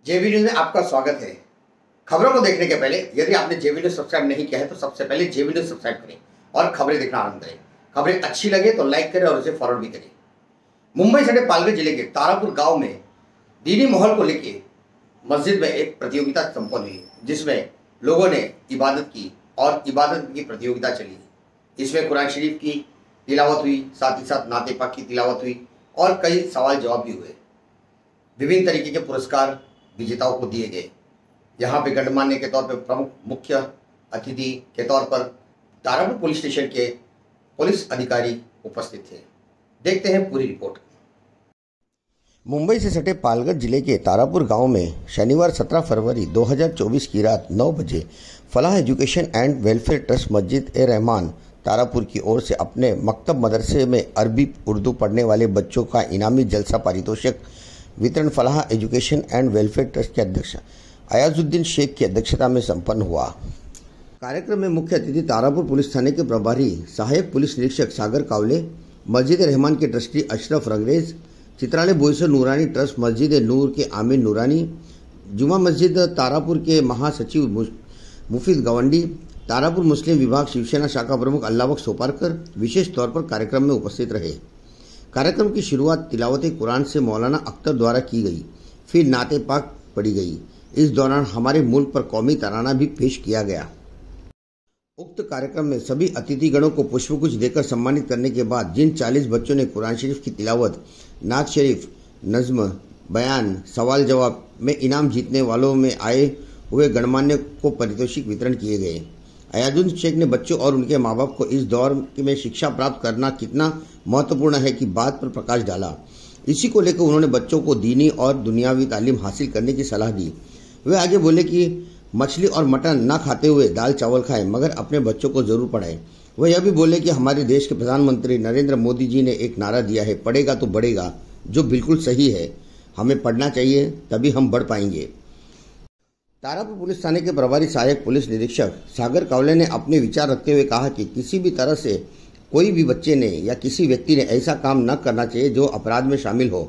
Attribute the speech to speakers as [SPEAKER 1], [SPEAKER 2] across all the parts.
[SPEAKER 1] जेबी news में आपका स्वागत है। खबरों को देखने के पहले यदि आपने जेबी न्यूज सब्सक्राइब नहीं किया है तो सबसे पहले जेबी न्यूज सब्सक्राइब करें और खबरें देखना आरंभ करें। खबरें अच्छी लगे तो लाइक करें और उसे फॉरवर्ड भी करें। मुंबई सटे पालघर जिले के तारापुर गांव में दीनी माहौल को लेकर मस्जिद में एक प्रतियोगिता संपन्न हुई, जिसमें लोगों ने इबादत की और इबादत की प्रतियोगिता चली। इसमें कुरान शरीफ की तिलावत हुई, साथ ही साथ नाते पाक की तिलावत हुई और कई सवाल जवाब भी हुए। विभिन्न तरीके के पुरस्कार विजेताओं को दिए गए। यहाँ पे गणमान्य के तौर पर प्रमुख मुख्य अतिथि के तौर पर तारापुर पुलिस स्टेशन के पुलिस अधिकारी उपस्थित थे। देखते हैं पूरी रिपोर्ट। मुंबई से सटे पालघर जिले के तारापुर गांव में शनिवार 17 फरवरी 2024 की रात 9 बजे फलाह एजुकेशन एंड वेलफेयर ट्रस्ट मस्जिद ए रहमान तारापुर की ओर से अपने मकतब मदरसे में अरबी उर्दू पढ़ने वाले बच्चों का इनामी जलसा पारितोषिक वितरण फलाह एजुकेशन एंड वेलफेयर ट्रस्ट के अध्यक्ष अयाजुद्दीन शेख की अध्यक्षता में संपन्न हुआ। कार्यक्रम में मुख्य अतिथि तारापुर पुलिस थाने के प्रभारी सहायक पुलिस निरीक्षक सागर कावले, मस्जिद रहमान के ट्रस्टी अशरफ रंगरेज, चित्रालय बोईसर नूरानी ट्रस्ट मस्जिद नूर के आमिर नूरानी, जुमा मस्जिद तारापुर के महासचिव मुफीद गवंडी, तारापुर मुस्लिम विभाग शिवसेना शाखा प्रमुख अल्लाहबख्श सोपारकर विशेष तौर पर कार्यक्रम में उपस्थित रहे। कार्यक्रम की शुरुआत तिलावत कुरान से मौलाना अख्तर द्वारा की गई, फिर नाते पाक पढ़ी गई। इस दौरान हमारे मुल्क पर कौमी तराना भी पेश किया गया। उक्त कार्यक्रम में सभी अतिथिगणों को पुष्पगुच्छ देकर सम्मानित करने के बाद जिन 40 बच्चों ने कुरान शरीफ की तिलावत, नात शरीफ, नज्म, बयान, सवाल जवाब में इनाम जीतने वालों में आए हुए गणमान्य को पारितोषिक वितरण किए गए। अयाजुद्दीन शेख ने बच्चों और उनके माँ बाप को इस दौर में शिक्षा प्राप्त करना कितना महत्वपूर्ण है की बात पर प्रकाश डाला। इसी को लेकर उन्होंने बच्चों को दीनी और दुनियावी तालीम हासिल करने की सलाह दी। वे आगे बोले कि मछली और मटन न खाते हुए दाल चावल खाएं, मगर अपने बच्चों को जरूर पढ़ाएं। वह यह भी बोले कि हमारे देश के प्रधानमंत्री नरेंद्र मोदी जी ने एक नारा दिया है, पढ़ेगा तो बढ़ेगा, जो बिल्कुल सही है। हमें पढ़ना चाहिए, तभी हम बढ़ पाएंगे। तारापुर पुलिस थाने के प्रभारी सहायक पुलिस निरीक्षक सागर कावले ने अपने विचार रखते हुए कहा कि किसी भी तरह से कोई भी बच्चे ने या किसी व्यक्ति ने ऐसा काम न करना चाहिए जो अपराध में शामिल हो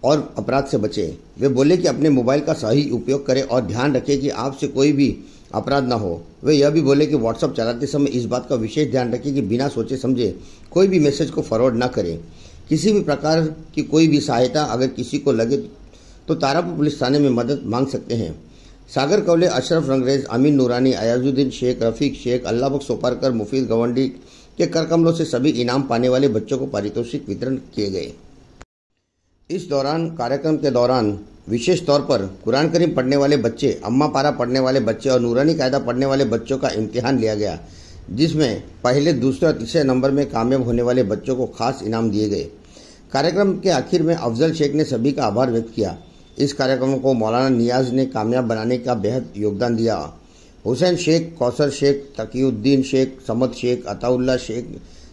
[SPEAKER 1] और अपराध से बचे। वे बोले कि अपने मोबाइल का सही उपयोग करें और ध्यान रखें कि आपसे कोई भी अपराध न हो। वे यह भी बोले कि व्हाट्सएप चलाते समय इस बात का विशेष ध्यान रखें कि बिना सोचे समझे कोई भी मैसेज को फॉरवर्ड न करें। किसी भी प्रकार की कोई भी सहायता अगर किसी को लगे तो तारापुर पुलिस थाने में मदद मांग सकते हैं। सागर कवले, अशरफ रंगरेज, अमीन नूरानी, अयाजुद्दीन शेख, रफीक शेख, अल्लाहबख्श सोपारकर, मुफीद गवंडी के करकमलों से सभी इनाम पाने वाले बच्चों को पारितोषिक वितरण किए गए। इस दौरान कार्यक्रम के दौरान विशेष तौर पर कुरान करीम पढ़ने वाले बच्चे, अम्मा पारा पढ़ने वाले बच्चे और नूरानी कायदा पढ़ने वाले बच्चों का इम्तिहान लिया गया, जिसमें पहले, दूसरे और तीसरे नंबर में कामयाब होने वाले बच्चों को खास इनाम दिए गए। कार्यक्रम के आखिर में अफजल शेख ने सभी का आभार व्यक्त किया। इस कार्यक्रम को मौलाना नियाज ने कामयाब बनाने का बेहद योगदान दिया। हुसैन शेख, कौसर शेख, तकीउद्दीन शेख, समद शेख, अताउल्ला शेख,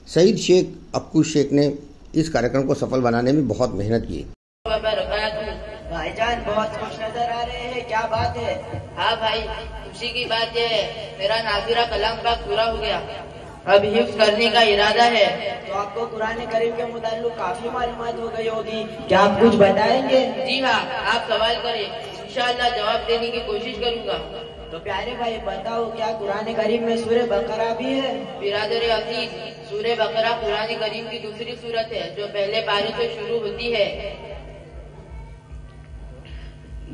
[SPEAKER 1] सईद शेख, अक्कू शेख ने इस कार्यक्रम को सफल बनाने में बहुत मेहनत की।
[SPEAKER 2] भाईजान बहुत खुश नजर आ रहे हैं, क्या बात है?
[SPEAKER 3] हाँ भाई, खुशी की बात यह है मेरा नाज़िरा कलाम पाक पूरा हो गया, अब हिफ्ज करने का इरादा है।
[SPEAKER 2] तो आपको कुरान करीम के मुताल्लिक काफी मालूमात हो गई होगी, क्या आप कुछ बताएंगे?
[SPEAKER 3] जी हाँ, आप सवाल करें, इंशाअल्लाह जवाब देने की कोशिश करूँगा।
[SPEAKER 2] तो प्यारे भाई बताओ, क्या कुरान करीम में सूरह बकरा भी है?
[SPEAKER 3] बिरादर अजीज, सूरह बकरा कुरान करीम की दूसरी सूरत है जो पहले पारे से शुरू होती है।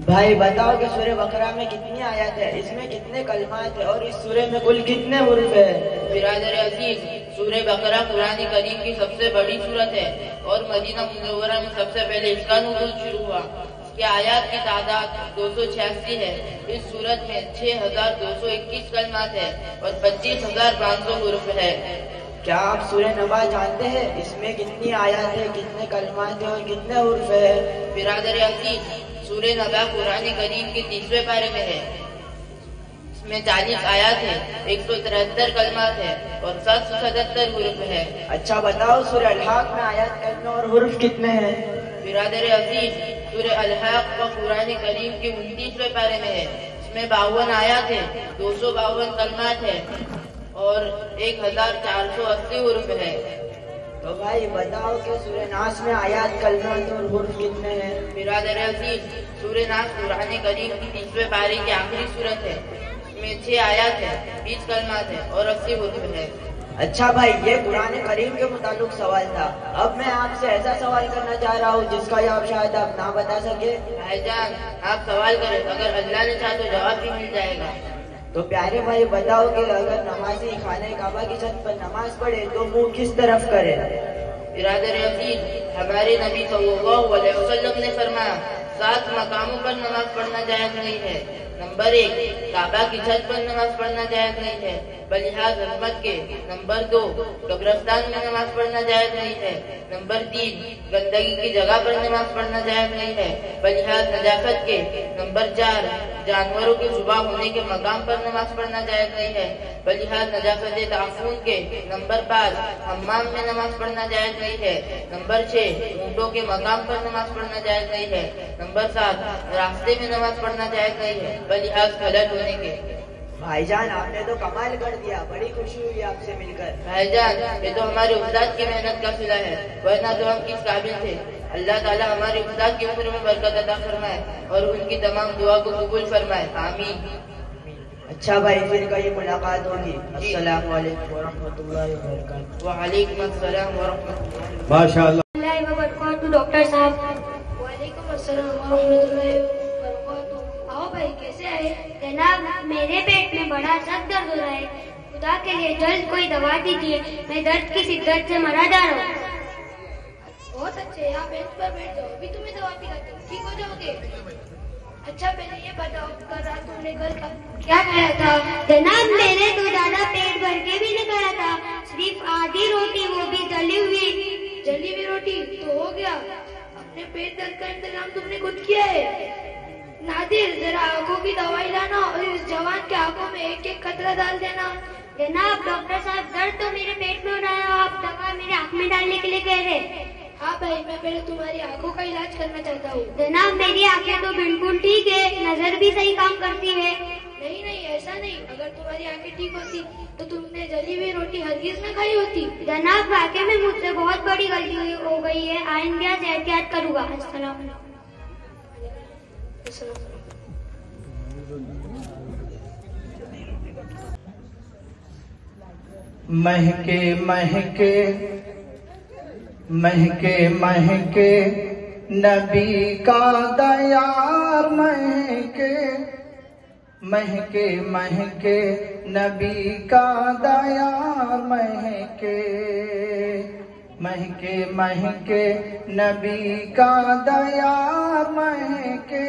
[SPEAKER 2] भाई बताओ कि सूरह बकरा में कितनी आयत है, इसमें कितने कलमात है और इस सूरह में कुल कितने हुर्फ है?
[SPEAKER 3] बिरादर अजीज, सूरह बकरा कुरान करीम की सबसे बड़ी सूरत है और मदीना मुनव्वरा में सबसे पहले इसका नुज़ूल शुरू हुआ। इसके आयत की तादाद 286 है। इस सूरत में 6221 कलमात है और 25500 हुर्फ है।
[SPEAKER 2] क्या आप सूरह नबा जानते हैं? इसमें कितनी आयत है, कितने कलमात है और कितने हुर्फ है?
[SPEAKER 3] बिरादर अजीज, सूरह नबा कुरान करीम के 30वें पारे में है। इसमें 40 आयत है, 173 कलमात है और 777 हुर्फ है।
[SPEAKER 2] अच्छा बताओ, सूरह अल-हक़ में आयत कलमे और हुर्फ कितने हैं?
[SPEAKER 3] बिरादर अजीज, सूरह अल-हक़ व कुरान करीम के 29वें पारे में है। इसमें 52 आयत है, 252 कलमात है और 1480 हुर्फ है।
[SPEAKER 2] तो भाई बताओ कि सूरह नास में आयत कलमात और हुर्फ कितने हैं?
[SPEAKER 3] बिरादर अजीज, सूरह नास कुरान करीम की 30वें पारे की आखिरी सूरत है। इसमें 6 आयत है, 20 कलमात है और 80 हुर्फ है।
[SPEAKER 2] अच्छा भाई, ये कुरान करीम के मुताल्लिक सवाल था। अब मैं आपसे ऐसा सवाल करना चाह रहा हूँ जिसका जवाब शायद आप ना बता सके।
[SPEAKER 3] भाईजान आप सवाल करें, अगर अल्लाह ने चाहा तो जवाब भी मिल जाएगा।
[SPEAKER 2] तो प्यारे भाई बताओ कि अगर नमाजी खाने काबा की छत पर नमाज पढ़े तो मुंह किस तरफ करे?
[SPEAKER 3] बिरादर अजीज, हमारे नबी सल्लल्लाहु अलैहि वसल्लम ने फरमाया 7 मकामों पर नमाज पढ़ना जायज नहीं है। नंबर 1, काबा की छत पर नमाज पढ़ना जायज नहीं है बलिहाज अजमत के। नंबर 2, कब्रिस्तान में नमाज पढ़ना जायज नहीं है। नंबर 3, गंदगी की जगह पर नमाज पढ़ना जायज नहीं है बलिहाज नजाफत के। नंबर 4, जानवरों के जुबा होने के मकाम पर नमाज पढ़ना जायज नहीं है बलिहाज नजाफत ताफून के। नंबर 5, हम्माम में नमाज पढ़ना जायज नहीं है। नंबर 6, ऊँटों के मकाम पर नमाज पढ़ना जायज नहीं है। नंबर 7, रास्ते में नमाज पढ़ना जायज नहीं है बलिहाज गलत होने के।
[SPEAKER 2] भाईजान आपने तो कमाल कर दिया, बड़ी खुशी हुई आपसे मिलकर।
[SPEAKER 3] भाईजान ये तो हमारे उस्ताद की मेहनत का सिला है, वरना तो हम किस काबिल थे। अल्लाह ताला हमारे उस्ताद की उम्र में बरकत अता फरमाए और उनकी तमाम दुआ को कबूल फरमाए, आमीन।
[SPEAKER 2] अच्छा भाई, फिर कहीं मुलाकात होगी। अस्सलाम वालेकुम व रहमतुल्लाहि व बरकातहू।
[SPEAKER 3] व अलैकुम अस्सलाम व रहमतुल्लाहि
[SPEAKER 4] माशाअल्लाह। डॉक्टर साहब वालेकुम अस्सलाम व रहमतुल्लाहि व बरकातहू। आओ भाई, कैसे आए? जनाब, मेरे पेट में बड़ा सख्त दर्द हो रहा है, खुदा के लिए जल्द कोई दवा दीजिए, मैं दर्द की शिद्दत से मरा जा रहा हूँ। बहुत अच्छे, आप बेंच पर बैठ जाओ, अभी तुम्हें दवा पिलाती हूँ, ठीक हो जाओगे। अच्छा पहले ये बताओ, कल रात तुमने घर का क्या खाया था? जनाब, मैंने तो ज्यादा पेट भर के भी नहीं खाया था, सिर्फ आधी रोटी, वो भी जली हुई रोटी। तो हो गया, अपने पेट दर्द का इंतजाम तुमने खुद किया है। नादिर, जरा आंखों की दवाई लाना और इस जवान के आंखों में एक एक कतरा डाल देना। जनाब, डॉक्टर साहब दर्द तो मेरे पेट में हो रहा है, आप दवा मेरे आंख में डालने के लिए कह रहे। हाँ भाई, मैं पहले तुम्हारी आंखों का इलाज करना चाहता हूँ। जनाब, मेरी आंखें तो बिल्कुल ठीक है, नजर भी सही काम करती है। नहीं, ऐसा नहीं, अगर तुम्हारी आंखें ठीक होती तो तुमने जली हुई रोटी हरगिज न खाई होती। जनाब, वाकई में मुझसे बहुत बड़ी गलती हो गई है, आइंदा से एहतियात करूँगा। अस्सलाम।
[SPEAKER 5] महके महके महके महके नबी का दयार महके महके महके नबी का दयार महके महके महके नबी का दयार महके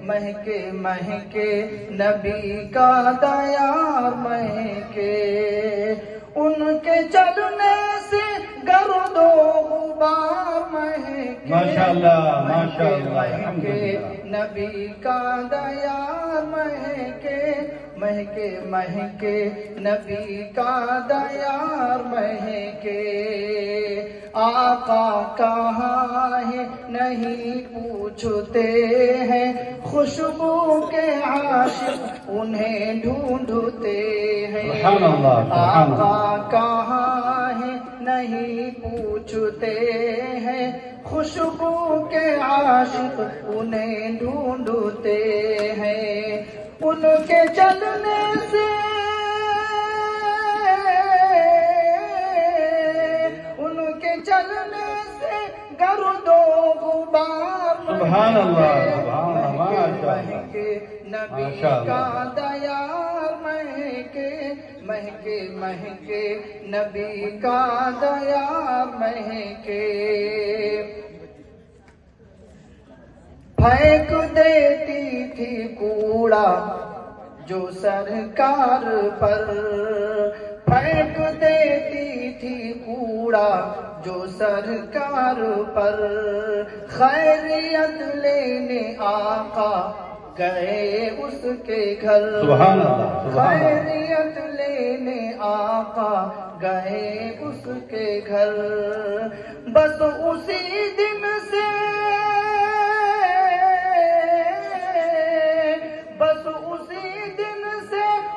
[SPEAKER 5] महके महके नबी का दयार महके उनके चलने से गर्दो गुबार महके
[SPEAKER 6] माशाअल्लाह माशाअल्लाह
[SPEAKER 5] महके नबी का दयार महके महके महके नबी का दयार महके आका कहाँ है नहीं पूछते हैं खुशबू के आशिक उन्हें ढूंढते हैं आका कहाँ है नहीं पूछते हैं खुशबू के आशिक उन्हें ढूंढते हैं उनके चलने से गर्दो गुबार
[SPEAKER 6] सुभान अल्लाह
[SPEAKER 5] महके नबी का दयार महके महके महके नबी का दयार महके फेंक देती थी कूड़ा जो सरकार पर फेंक देती थी कूड़ा जो सरकार पर खैरियत लेने आका गए उसके घर खैरियत लेने आका गए उसके घर बस उसी दिन से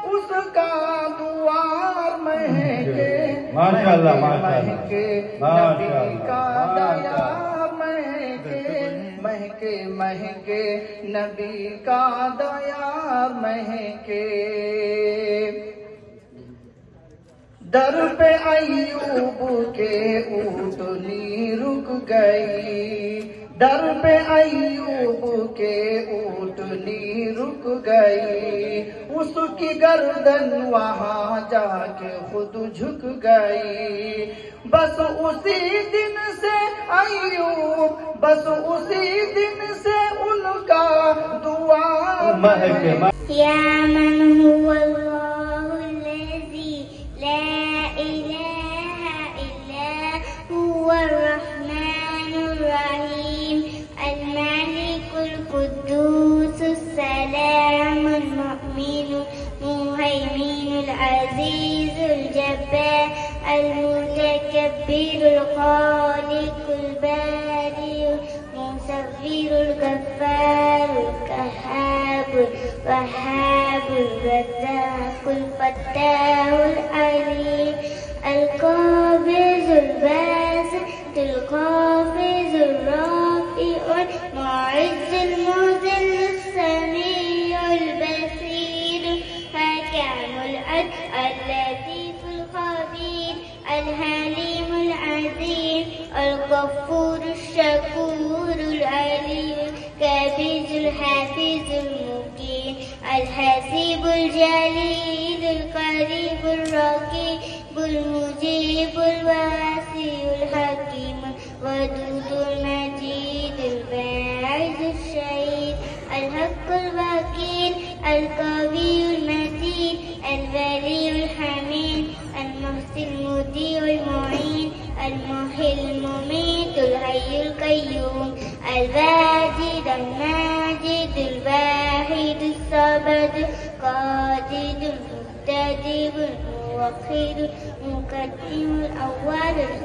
[SPEAKER 5] उसका दुआर महके
[SPEAKER 6] माशाअल्लाह
[SPEAKER 5] महके नबी का दया महके महके महके नबी का दयार महके। दर पे अय्यूब के ऊँटनी रुक गई, दर पे अय्यूब के ऊँटनी रुक गई, उसकी गर्दन वहाँ जाके खुद झुक गई। बस उसी दिन से अय्यूब, बस उसी दिन से उनका दुआ
[SPEAKER 6] महके।
[SPEAKER 4] या मन हुवल्लाहुल्लज़ी ला इलाहा इल्ला हुवर रहमानुर रहीम अल-मालिकुल कुद्दूसुस सलामुल मुमिनुल मुहैमिनुल अज़ीज़ुल जब्बार अल-मुतकब्बिरुल खालिकुल बारिउल मुसव्विरुल गफ्फारुल कहाबुल वहाबुल रज़्ज़ाकुल फत्ताहुल अलीम अल-काबिज़ुल बासितुल काबिज़ुल राफ़िउल मुइज़्ज़ुल मुज़िल्लुस समीउल बसीरुल हकीमुल अदल अल-लतीफ़ुल खबीर अल-हलीमुल अज़ीम अल-गफ़ूरुश शकूरुल अलीम काबिज़ुल हाफ़िज़ुल मुकीम अल-हसीबुल जलीलुल करीबुल रकीबुल मुजीबुल वासिउल हकीमुल वदूदुल मजीदुल बाइज़ुल शहीद अल-हक़्क़ुल वकील अल-कवियुल मतीन अल-वलीयुल हमीद अल-मुहसिनुल मुतीउल मुईन अल-मुहिल मुमीतुल हय्युल क़य्यूम अल-वाजिदुल माजिदुल वाहिदुस समदुल क़ादिरुल मुक़्तदिरुल मुवक्किरुल मुक़द्दिमुल अव्वलुल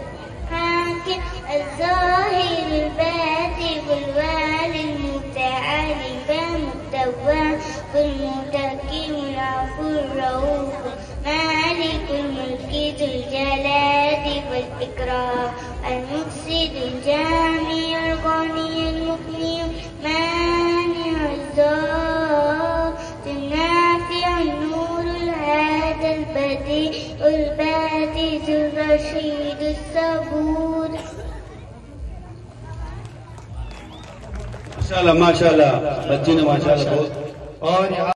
[SPEAKER 4] हाकिम अल-ज़ाहिरुल बातिनुल वालिल मुतआलिम मुतव्वाबुल मुतकीमुल अफ़ूर रऊफ़ मालिकुल मुल्की ज़ुल जलाली वल इकराम अल-मुक़सिदुल जामिउल गनियुल मुग़नियुल मानिउल ज़ातिन नाफ़िउन नूरुल हादिल बदीउल बादिजुर रशीदुस सबूर।
[SPEAKER 6] माशाल्लाह माशाल्लाह, बच्ची ने माशाल्लाह बहुत। और यहाँ